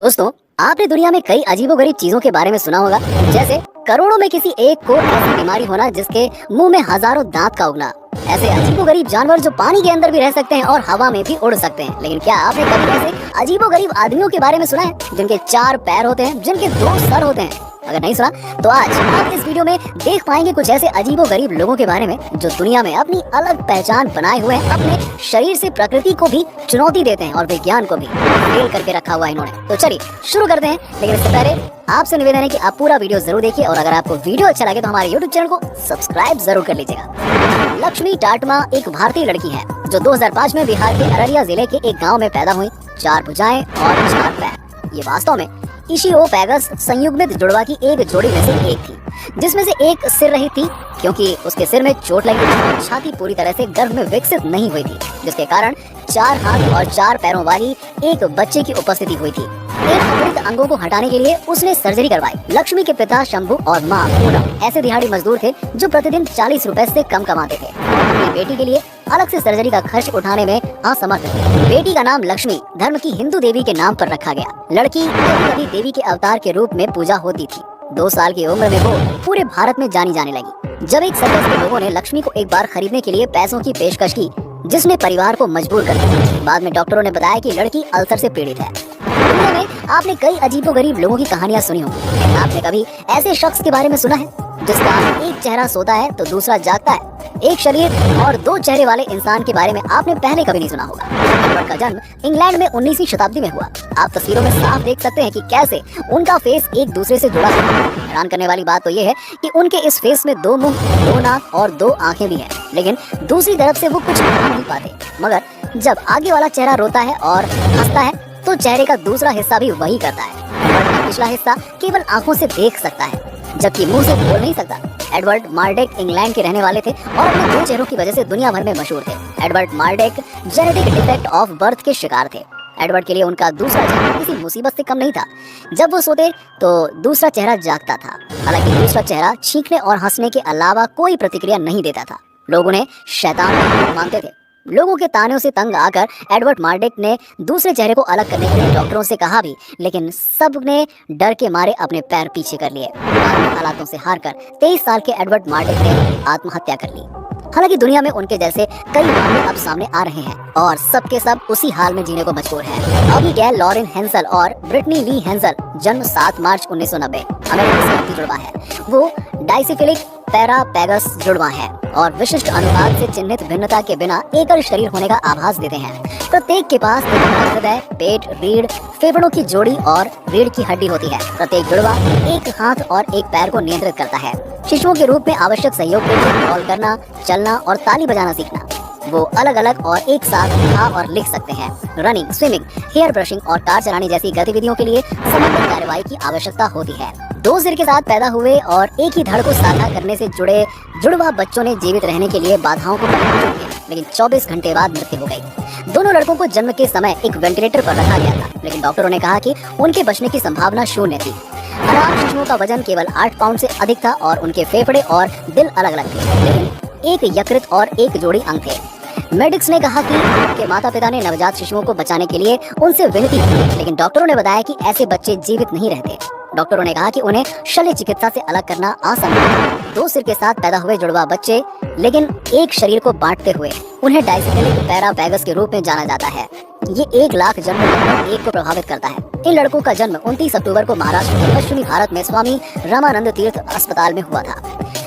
दोस्तों, आपने दुनिया में कई अजीबोगरीब चीजों के बारे में सुना होगा, जैसे करोड़ों में किसी एक को ऐसी बीमारी होना जिसके मुंह में हजारों दांत का उगना। ऐसे अजीबोगरीब जानवर जो पानी के अंदर भी रह सकते हैं और हवा में भी उड़ सकते हैं। लेकिन क्या आपने कभी ऐसे अजीबोगरीब आदमियों के बारे में सुना है जिनके 4 पैर होते हैं, जिनके 2 सर होते हैं? अगर नहीं सुना तो आज आप इस वीडियो में देख पाएंगे कुछ ऐसे अजीबोगरीब लोगों के बारे में जो दुनिया में अपनी अलग पहचान बनाए हुए हैं। अपने शरीर से प्रकृति को भी चुनौती देते हैं और विज्ञान को भी फेल करके रखा हुआ है इन्होंने। तो चलिए शुरू करते हैं, लेकिन इससे पहले आपसे निवेदन है कि आप पूरा वीडियो जरूर देखिए और अगर आपको वीडियो अच्छा लगे तो हमारे YouTube चैनल को सब्सक्राइब जरूर कर लीजिएगा। लक्ष्मी टाटमा एक भारतीय लड़की है जो 2005 में बिहार के अररिया जिले के एक गाँव में पैदा हुई। 4 भुजाएं और 4 पैर। ये वास्तव में इशिओपैगस संयुग्मित जुड़वा की एक जोड़ी में से एक थी, जिसमें से एक सिर रहित थी क्योंकि उसके सिर में चोट लगी और छाती पूरी तरह से गर्भ में विकसित नहीं हुई थी, जिसके कारण 4 हाथ और 4 पैरों वाली एक बच्चे की उपस्थिति हुई थी। इन अतिरिक्त अंगों को हटाने के लिए उसने सर्जरी करवाई। लक्ष्मी के पिता शंभू और मां पूनम ऐसे दिहाड़ी मजदूर थे जो प्रतिदिन 40 रुपए से कम कमाते थे। अपनी बेटी के लिए अलग से सर्जरी का खर्च उठाने में असमर्थ थे। बेटी का नाम लक्ष्मी धर्म की हिंदू देवी के नाम पर रखा गया। लड़की कभी देवी के अवतार के रूप में पूजा होती थी। 2 साल की उम्र में वो पूरे भारत में जानी जाने लगी। जब एक सर्कस के लोगों ने लक्ष्मी को एक बार खरीदने के लिए पैसों की पेशकश की, जिसने परिवार को मजबूर कर दिया। बाद में डॉक्टरों ने बताया कि लड़की अल्सर से पीड़ित है। दुनिया में आपने कई अजीबोगरीब लोगों की कहानियां सुनी होंगी। आपने कभी ऐसे शख्स के बारे में सुना है जिसका एक चेहरा सोता है तो दूसरा जागता है? एक शरीर और 2 चेहरे वाले इंसान के बारे में आपने पहले कभी नहीं सुना होगा। एडवर्ड का जन्म इंग्लैंड में 19वीं शताब्दी में हुआ। आप तस्वीरों में साफ देख सकते हैं कि कैसे उनका फेस एक दूसरे से जुड़ा है। हैरान करने वाली बात तो ये है कि उनके इस फेस में 2 मुंह, 2 नाक और 2 आंखें भी हैं, लेकिन दूसरी तरफ से वो कुछ बता नहीं पाते। मगर जब आगे वाला चेहरा रोता है और हंसता है तो चेहरे का दूसरा हिस्सा भी वही करता है। एडवर्ड का पिछला हिस्सा केवल आंखों से देख सकता है, जबकि मुंह से बोल नहीं सकता। एडवर्ड मार्डेक इंग्लैंड के रहने वाले थे और अपने 2 चेहरों की वजह से दुनिया भर में मशहूर थे। Edward Mordake genetic defect of birth के शिकार थे। एडवर्ड के लिए उनका दूसरा चेहरा किसी मुसीबत से कम नहीं था। जब वो सोते तो दूसरा चेहरा जागता था। हालांकि दूसरा चेहरा छींकने और हंसने के अलावा कोई प्रतिक्रिया नहीं देता था। लोग उन्हें शैतान मानते थे। लोगों के तानों से तंग आकर एडवर्ड मार्डेक ने दूसरे चेहरे को अलग करने के लिए डॉक्टरों से कहा भी, लेकिन सब ने डर के मारे अपने पैर पीछे कर लिए। हालातों से हारकर 23 साल के एडवर्ड मार्डेक ने आत्महत्या कर ली। हालांकि दुनिया में उनके जैसे कई मामले अब सामने आ रहे हैं और सबके सब उसी हाल में जीने को मजबूर हैं। अबीगेल लॉरेन हेंसल और ब्रिटनी ली हेंसल, जन्म 7 मार्च 1990, अमेरिका से जुड़वा है। वो डाइसिफिलिक पैरापैगस जुड़वा है और विशिष्ट अनुपात से चिन्हित भिन्नता के बिना एकल शरीर होने का आभास देते हैं। प्रत्येक के पास एक हृदय, पेट, रीढ़, फेफड़ों की जोड़ी और रीढ़ की हड्डी होती है। प्रत्येक जुड़वा एक हाथ और एक पैर को नियंत्रित करता है। शिशुओं के रूप में आवश्यक सहयोग के लिए कॉल करना, चलना और ताली बजाना सीखना। वो अलग अलग और एक साथ खा और लिख सकते हैं। रनिंग, स्विमिंग, हेयर ब्रशिंग और कार चलाने जैसी गतिविधियों के लिए समन्वित कार्रवाई की आवश्यकता होती है। 2 सिर के साथ पैदा हुए और एक ही धड़ को साझा करने से जुड़े जुड़वा बच्चों ने जीवित रहने के लिए बाधाओं को पार किया, लेकिन 24 घंटे बाद मृत्यु हो गई। दोनों लड़कों को जन्म के समय एक वेंटिलेटर पर रखा गया था, लेकिन डॉक्टरों ने कहा कि उनके बचने की संभावना 0 थी। अनाथ शिशुओं का वजन केवल 8 पाउंड से अधिक था और उनके फेफड़े और दिल अलग अलग थे, लेकिन एक यकृत और एक जोड़ी अंग थे। मेडिक्स ने कहा कि उनके माता पिता ने नवजात शिशुओं को बचाने के लिए उनसे विनती की, लेकिन डॉक्टरों ने बताया कि ऐसे बच्चे जीवित नहीं रहते। डॉक्टरों ने कहा कि उन्हें शल्य चिकित्सा से अलग करना असंभव है। 2 सिर के साथ पैदा हुए जुड़वा बच्चे, लेकिन एक शरीर को बांटते हुए, उन्हें डाइसिफिलिक पैरापैगस के रूप में जाना जाता है। ये 1 लाख जन्म लगभग 1 को प्रभावित करता है। इन लड़कों का जन्म 29 अक्टूबर को महाराष्ट्र के पश्चिमी भारत में स्वामी रामानंद तीर्थ अस्पताल में हुआ था।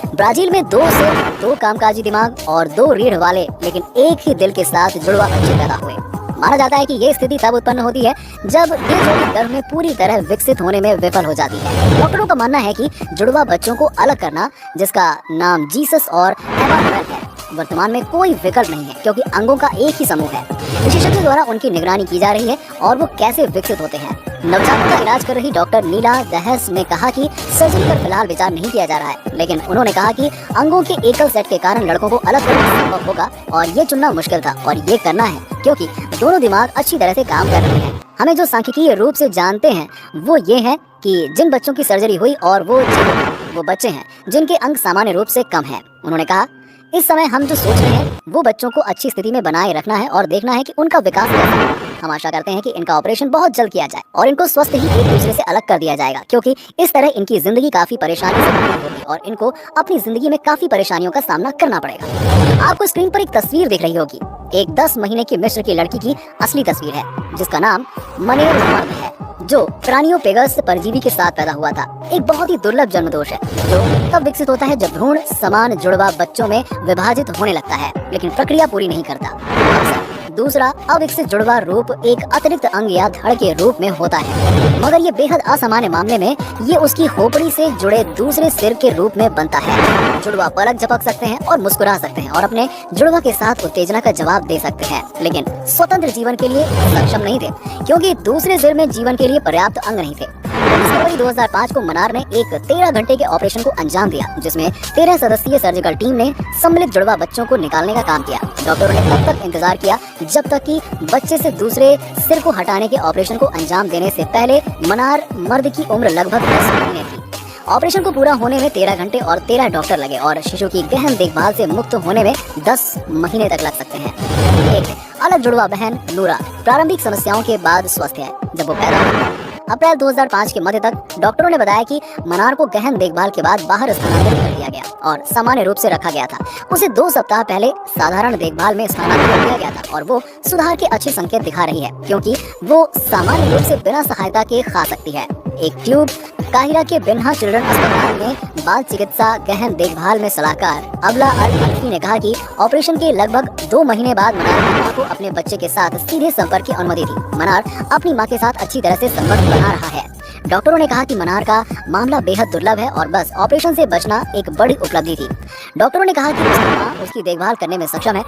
ब्राजील में 2 सिर, 2 कामकाजी दिमाग और 2 रीढ़ वाले लेकिन एक ही दिल के साथ जुड़वा बच्चे पैदा हुए। माना जाता है कि ये स्थिति तब उत्पन्न होती है जब ये जोड़ी गर्भ में पूरी तरह विकसित होने में विफल हो जाती है। डॉक्टरों का मानना है कि जुड़वा बच्चों को अलग करना, जिसका नाम जीसस और एमानुएल है, वर्तमान में कोई विकल्प नहीं है क्योंकि अंगों का एक ही समूह है। विशेषज्ञों द्वारा उनकी निगरानी की जा रही है और वो कैसे विकसित होते हैं। नवजात का इलाज कर रही डॉक्टर नीला दहस ने कहा कि सर्जरी पर फिलहाल विचार नहीं किया जा रहा है, लेकिन उन्होंने कहा कि अंगों के एकल सेट के कारण लड़कों को अलग करना संभव होगा और ये चुनना मुश्किल था और ये करना है क्योंकि दोनों दिमाग अच्छी तरह से काम कर रहे हैं। हमें जो सांख्यिकीय रूप से जानते हैं वो ये है कि जिन बच्चों की सर्जरी हुई और वो बच्चे हैं जिनके अंग सामान्य रूप से कम हैं। उन्होंने कहा, इस समय हम जो सोच रहे हैं वो बच्चों को अच्छी स्थिति में बनाए रखना है और देखना है कि उनका विकास कैसा है। हम आशा करते हैं कि इनका ऑपरेशन बहुत जल्द किया जाए और इनको स्वस्थ ही एक दूसरे से अलग कर दिया जाएगा, क्योंकि इस तरह इनकी जिंदगी काफी परेशानी से भरी होगी और इनको अपनी जिंदगी में काफी परेशानियों का सामना करना पड़ेगा। आपको स्क्रीन पर एक तस्वीर दिख रही होगी, एक 10 महीने की मिस्र की लड़की की असली तस्वीर है, जिसका नाम मनेर मर्द है, जो क्रानियोपेगस परजीवी के साथ पैदा हुआ था। एक बहुत ही दुर्लभ जन्म दोष है जो तब विकसित होता है जब भ्रूण समान जुड़वा बच्चों में विभाजित होने लगता है, लेकिन प्रक्रिया पूरी नहीं करता। अक्सर दूसरा अविकसित जुड़वा रूप एक अतिरिक्त अंग या धड़ के रूप में होता है, मगर ये बेहद असामान्य मामले में ये उसकी खोपड़ी से जुड़े दूसरे सिर के रूप में बनता है। जुड़वा पलक झपक सकते हैं और मुस्कुरा सकते हैं और अपने जुड़वा के साथ उत्तेजना का जवाब दे सकते हैं, लेकिन स्वतंत्र जीवन के लिए सक्षम नहीं थे, क्योंकि दूसरे सिर में जीवन के लिए पर्याप्त अंग नहीं थे। 19 फरवरी 2005 को मनार ने एक 13 घंटे के ऑपरेशन को अंजाम दिया, जिसमें 13 सदस्यीय सर्जिकल टीम ने सम्मिलित जुड़वा बच्चों को निकालने का काम किया। डॉक्टरों ने तब तक इंतजार किया जब तक कि बच्चे से दूसरे सिर को हटाने के ऑपरेशन को अंजाम देने से पहले मनार मर्द की उम्र लगभग 10 महीने थी। ऑपरेशन को पूरा होने में 13 घंटे और 13 डॉक्टर लगे और शिशु की गहन देखभाल से मुक्त होने में 10 महीने तक लग सकते हैं। एक अलग जुड़वा बहन नूरा प्रारंभिक समस्याओं के बाद स्वस्थ है। जब वो पैदा हुई अप्रैल 2005 के मध्य तक डॉक्टरों ने बताया कि मनार को गहन देखभाल के बाद बाहर स्थानांतरित कर दिया गया और सामान्य रूप से रखा गया था। उसे 2 सप्ताह पहले साधारण देखभाल में स्थानांतरित कर दिया गया था और वो सुधार के अच्छे संकेत दिखा रही है, क्योंकि वो सामान्य रूप से बिना सहायता के खा सकती है। एक ट्यूब काहिरा के बिन्हा चिल्ड्रन अस्पताल में बाल चिकित्सा गहन देखभाल में सलाहकार अबला अल-हनफी ने कहा कि ऑपरेशन के लगभग 2 महीने बाद मनार को अपने बच्चे के साथ सीधे संपर्क की अनुमति थी। मनार अपनी मां के साथ अच्छी तरह से संपर्क बना रहा है। डॉक्टरों ने कहा कि मनार का मामला बेहद दुर्लभ है और बस ऑपरेशन से बचना एक बड़ी उपलब्धि थी। डॉक्टरों ने कहा कि उसकी मां उसकी देखभाल करने में सक्षम है।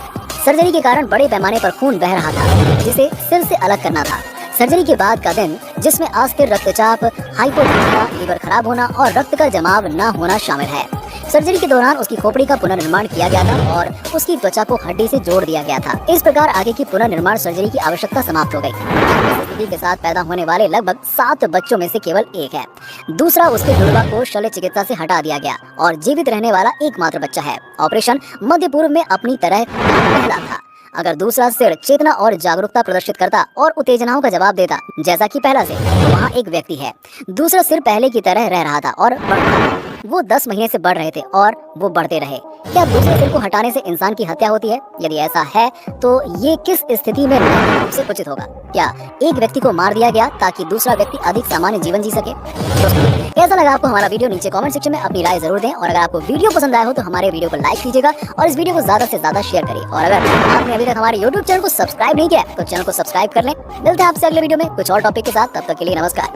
सर्जरी के कारण बड़े पैमाने पर खून बह रहा था, जिसे सिर से अलग करना था। सर्जरी के बाद का दिन, जिसमें अस्थिर रक्तचाप, हाइपोटेंशन, लीवर खराब होना और रक्त का जमाव न होना शामिल है। सर्जरी के दौरान उसकी खोपड़ी का पुनर्निर्माण किया गया था और उसकी त्वचा को हड्डी से जोड़ दिया गया था। इस प्रकार आगे की पुनर्निर्माण सर्जरी की आवश्यकता समाप्त हो गई। स्थिति के साथ पैदा होने वाले लगभग 7 बच्चों में से केवल एक है। दूसरा उसके जुड़वा को शल्य चिकित्सा से हटा दिया गया और जीवित रहने वाला एकमात्र बच्चा है। ऑपरेशन मध्य पूर्व में अपनी तरह पहला था। अगर दूसरा सिर चेतना और जागरूकता प्रदर्शित करता और उत्तेजनाओं का जवाब देता जैसा कि पहला सिर, तो वहाँ एक व्यक्ति है। दूसरा सिर पहले की तरह रह रहा था और बढ़ रहा था। वो 10 महीने से बढ़ रहे थे और वो बढ़ते रहे। क्या दूसरे सिर को हटाने से इंसान की हत्या होती है? यदि ऐसा है तो ये किस स्थिति में नैतिक रूप से उचित होगा? क्या एक व्यक्ति को मार दिया गया ताकि दूसरा व्यक्ति अधिक सामान्य जीवन जी सके? दोस्तों, कैसा लगा आपको हमारा वीडियो? नीचे कमेंट सेक्शन में अपनी राय जरूर दें और अगर आपको वीडियो पसंद आया हो तो हमारे वीडियो को लाइक कीजिएगा और इस वीडियो को ज्यादा से ज्यादा शेयर करिए। और अगर आपने अभी तक हमारे YouTube चैनल को सब्सक्राइब नहीं किया तो चैनल को सब्सक्राइब कर लें। मिलते हैं आपसे अगले वीडियो में कुछ और टॉपिक के साथ। तब तक के लिए नमस्कार।